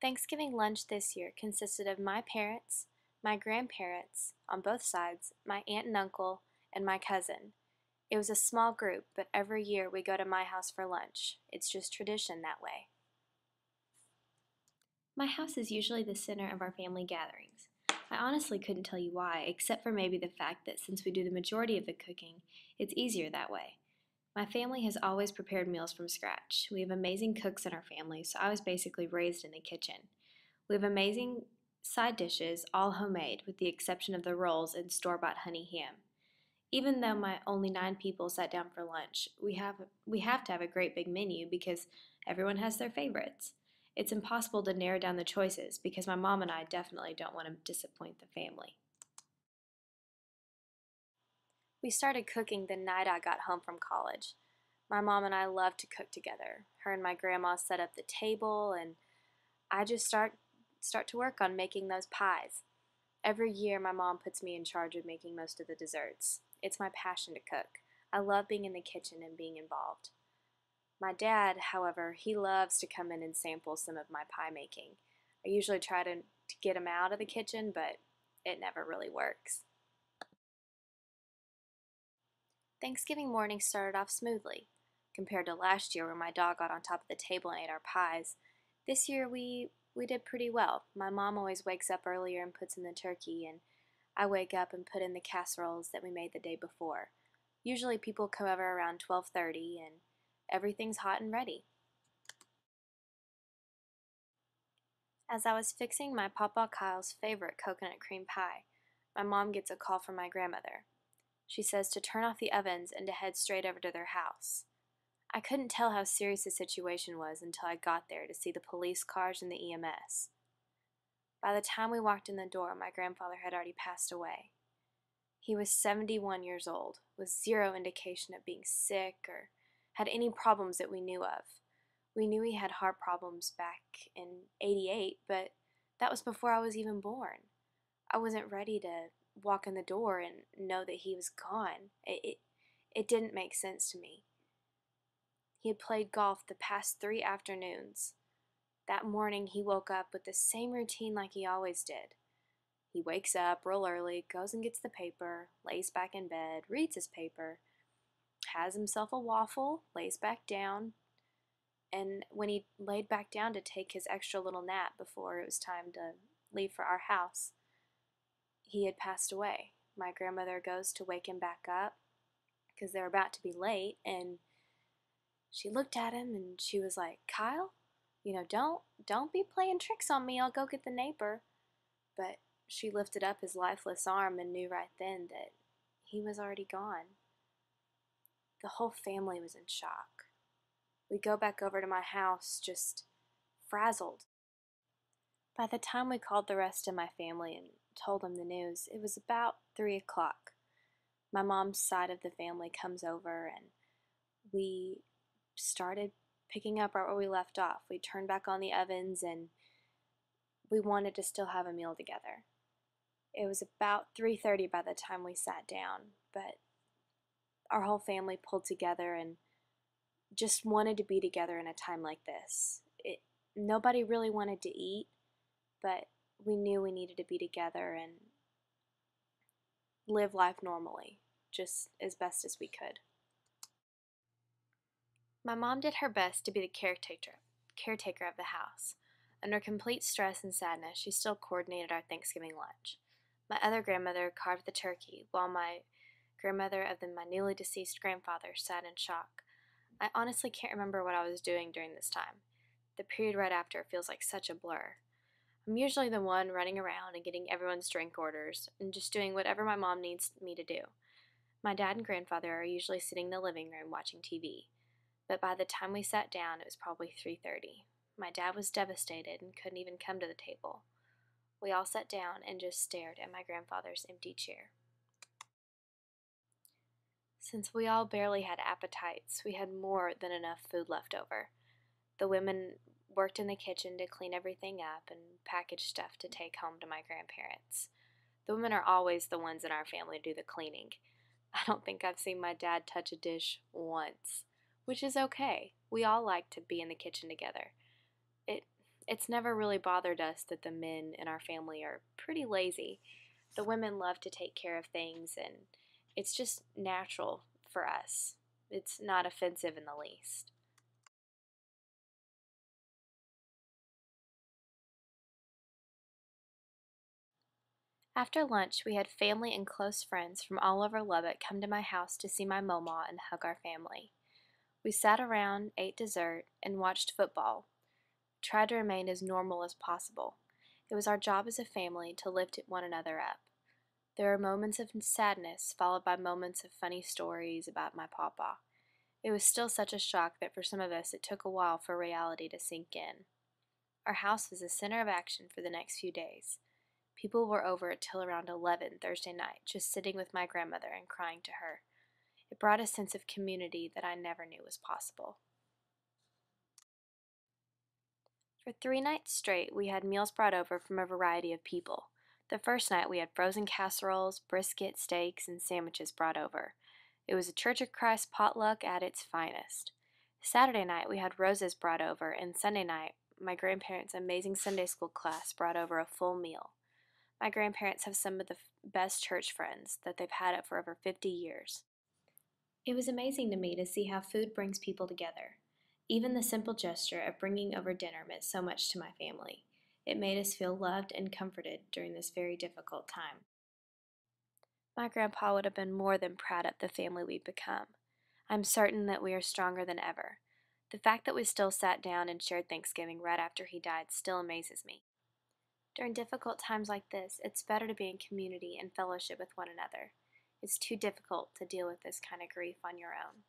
Thanksgiving lunch this year consisted of my parents, my grandparents on both sides, my aunt and uncle, and my cousin. It was a small group, but every year we go to my house for lunch. It's just tradition that way. My house is usually the center of our family gatherings. I honestly couldn't tell you why, except for maybe the fact that since we do the majority of the cooking, it's easier that way. My family has always prepared meals from scratch. We have amazing cooks in our family, so I was basically raised in the kitchen. We have amazing side dishes, all homemade, with the exception of the rolls and store-bought honey ham. Even though my only 9 people sat down for lunch, we have to have a great big menu because everyone has their favorites. It's impossible to narrow down the choices because my mom and I definitely don't want to disappoint the family. We started cooking the night I got home from college. My mom and I love to cook together. Her and my grandma set up the table, and I just start to work on making those pies. Every year, my mom puts me in charge of making most of the desserts. It's my passion to cook. I love being in the kitchen and being involved. My dad, however, he loves to come in and sample some of my pie making. I usually try to get him out of the kitchen, but it never really works. Thanksgiving morning started off smoothly. Compared to last year where my dog got on top of the table and ate our pies, this year we did pretty well. My mom always wakes up earlier and puts in the turkey, and I wake up and put in the casseroles that we made the day before. Usually people come over around 12:30 and everything's hot and ready. As I was fixing my Papa Kyle's favorite coconut cream pie, my mom gets a call from my grandmother. She says to turn off the ovens and to head straight over to their house. I couldn't tell how serious the situation was until I got there to see the police cars and the EMS. By the time we walked in the door, my grandfather had already passed away. He was 71 years old, with zero indication of being sick or had any problems that we knew of. We knew he had heart problems back in '88, but that was before I was even born. I wasn't ready to walk in the door and know that he was gone. It didn't make sense to me. He had played golf the past 3 afternoons. That morning he woke up with the same routine like he always did. He wakes up real early, goes and gets the paper, lays back in bed, reads his paper, has himself a waffle, lays back down, and when he laid back down to take his extra little nap before it was time to leave for our house, he had passed away. My grandmother goes to wake him back up because they're about to be late, and she looked at him and she was like, "Kyle, don't be playing tricks on me. I'll go get the neighbor." But she lifted up his lifeless arm and knew right then that he was already gone. The whole family was in shock. We go back over to my house just frazzled. By the time we called the rest of my family and told them the news, it was about 3 o'clock. My mom's side of the family comes over and we started picking up right where we left off. We turned back on the ovens and we wanted to still have a meal together. It was about 3:30 by the time we sat down, but our whole family pulled together and just wanted to be together in a time like this. Nobody really wanted to eat, but we knew we needed to be together and live life normally, just as best as we could. My mom did her best to be the caretaker of the house. Under complete stress and sadness, she still coordinated our Thanksgiving lunch. My other grandmother carved the turkey, while my grandmother of my newly deceased grandfather sat in shock. I honestly can't remember what I was doing during this time. The period right after feels like such a blur. I'm usually the one running around and getting everyone's drink orders and just doing whatever my mom needs me to do. My dad and grandfather are usually sitting in the living room watching TV. But by the time we sat down, it was probably 3:30. My dad was devastated and couldn't even come to the table. We all sat down and just stared at my grandfather's empty chair. Since we all barely had appetites, we had more than enough food left over. The women worked in the kitchen to clean everything up and package stuff to take home to my grandparents. The women are always the ones in our family to do the cleaning. I don't think I've seen my dad touch a dish once, which is okay. We all like to be in the kitchen together. It It's never really bothered us that the men in our family are pretty lazy. The women love to take care of things, and it's just natural for us. It's not offensive in the least. After lunch, we had family and close friends from all over Lubbock come to my house to see my Moma and hug our family. We sat around, ate dessert, and watched football, tried to remain as normal as possible. It was our job as a family to lift one another up. There were moments of sadness, followed by moments of funny stories about my papa. It was still such a shock that for some of us it took a while for reality to sink in. Our house was the center of action for the next few days. People were over until around 11 Thursday night, just sitting with my grandmother and crying to her. It brought a sense of community that I never knew was possible. For 3 nights straight, we had meals brought over from a variety of people. The first night, we had frozen casseroles, brisket, steaks, and sandwiches brought over. It was a Church of Christ potluck at its finest. Saturday night, we had roses brought over, and Sunday night, my grandparents' amazing Sunday school class brought over a full meal. My grandparents have some of the best church friends that they've had it for over 50 years. It was amazing to me to see how food brings people together. Even the simple gesture of bringing over dinner meant so much to my family. It made us feel loved and comforted during this very difficult time. My grandpa would have been more than proud of the family we've become. I'm certain that we are stronger than ever. The fact that we still sat down and shared Thanksgiving right after he died still amazes me. During difficult times like this, it's better to be in community and fellowship with one another. It's too difficult to deal with this kind of grief on your own.